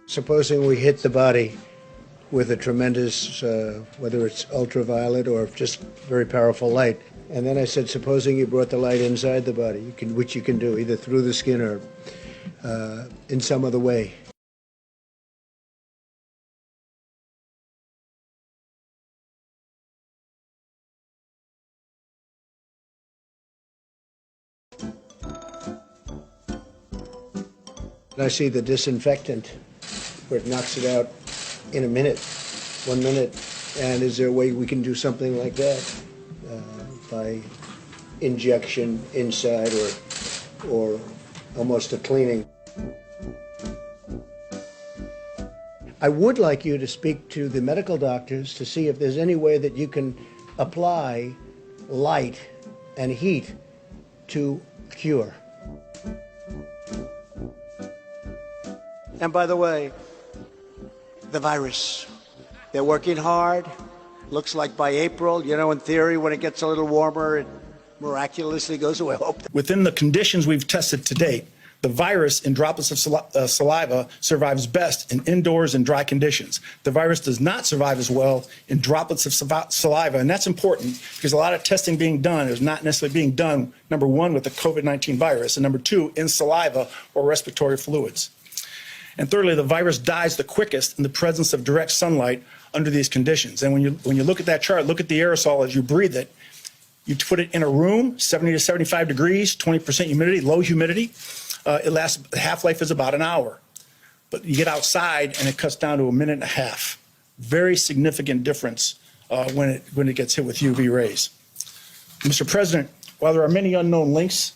Supposing we hit the body with a tremendous, whether it's ultraviolet or just very powerful light. And then I said, supposing you brought the light inside the body, which you can do either through the skin or in some other way. And I see the disinfectant where it knocks it out in a minute, 1 minute. And is there a way we can do something like that by injection inside or almost a cleaning? I would like you to speak to the medical doctors to see if there's any way that you can apply light and heat to cure. And by the way, the virus, they're working hard. Looks like by April, in theory, when it gets a little warmer, it miraculously goes away. Within the conditions we've tested to date, the virus in droplets of saliva survives best in indoors and dry conditions. The virus does not survive as well in droplets of saliva, and that's important because a lot of testing being done is not necessarily being done, number one, with the COVID-19 virus, and number two, in saliva or respiratory fluids. And thirdly, the virus dies the quickest in the presence of direct sunlight under these conditions. And when you look at that chart, look at the aerosol as you breathe it. You put it in a room, 70 to 75 degrees, 20% humidity, low humidity. It lasts, the half-life is about an hour. But you get outside and it cuts down to a minute and a half. Very significant difference when it gets hit with UV rays. Mr. President, while there are many unknown links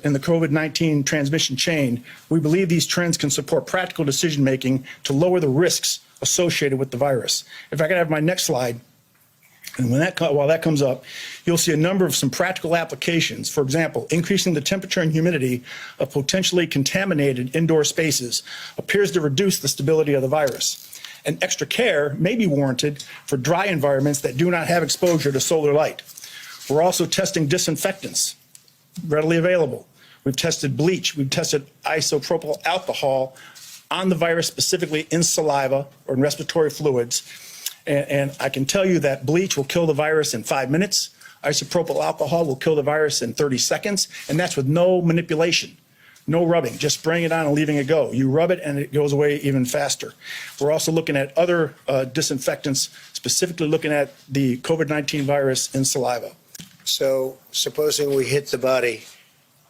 in the COVID-19 transmission chain, we believe these trends can support practical decision-making to lower the risks associated with the virus. If I could have my next slide, and while that comes up, you'll see a number of some practical applications. For example, increasing the temperature and humidity of potentially contaminated indoor spaces appears to reduce the stability of the virus. And extra care may be warranted for dry environments that do not have exposure to solar light. We're also testing disinfectants readily available. We've tested bleach, we've tested isopropyl alcohol on the virus, specifically in saliva or in respiratory fluids. And I can tell you that bleach will kill the virus in 5 minutes. Isopropyl alcohol will kill the virus in 30 seconds. And that's with no manipulation, no rubbing, just spraying it on and leaving it go. You rub it and it goes away even faster. We're also looking at other disinfectants, specifically looking at the COVID-19 virus in saliva. So supposing we hit the body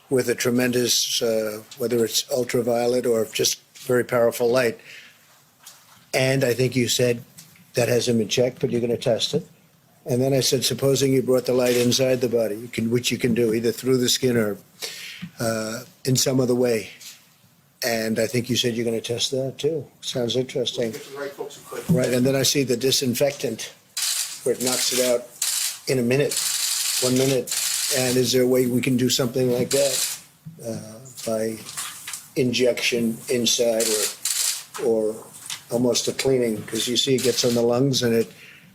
with a tremendous, whether it's ultraviolet or just very powerful light, and I think you said that hasn't been checked, but you're going to test it. And then I said, supposing you brought the light inside the body, which you can do either through the skin or in some other way. And I think you said you're going to test that too. Sounds interesting. Right, and then I see the disinfectant where it knocks it out in a minute, 1 minute. And is there a way we can do something like that by injection inside or almost a cleaning? Because you see it gets on the lungs and it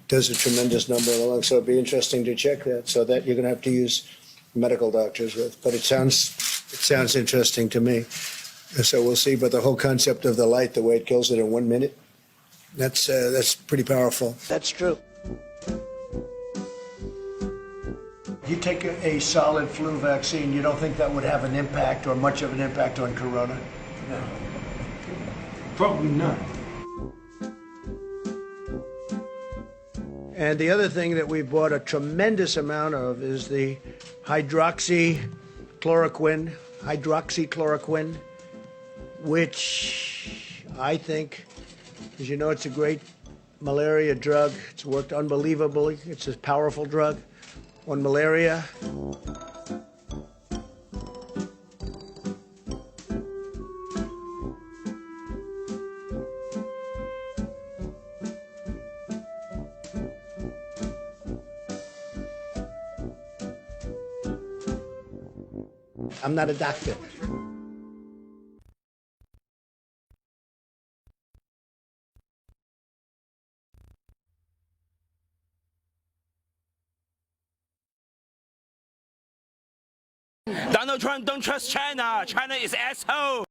does a tremendous number of the lungs. So it'd be interesting to check that. So that you're going to have to use medical doctors with. But it sounds interesting to me. So we'll see. But the whole concept of the light, the way it kills it in 1 minute, that's pretty powerful. That's true. You take a solid flu vaccine, you don't think that would have an impact or much of an impact on corona? No. Probably not. And the other thing that we bought a tremendous amount of is the hydroxychloroquine, which I think, as you know, it's a great malaria drug. It's worked unbelievably. It's a powerful drug on malaria. I'm not a doctor. Donald Trump don't trust China. China is asshole.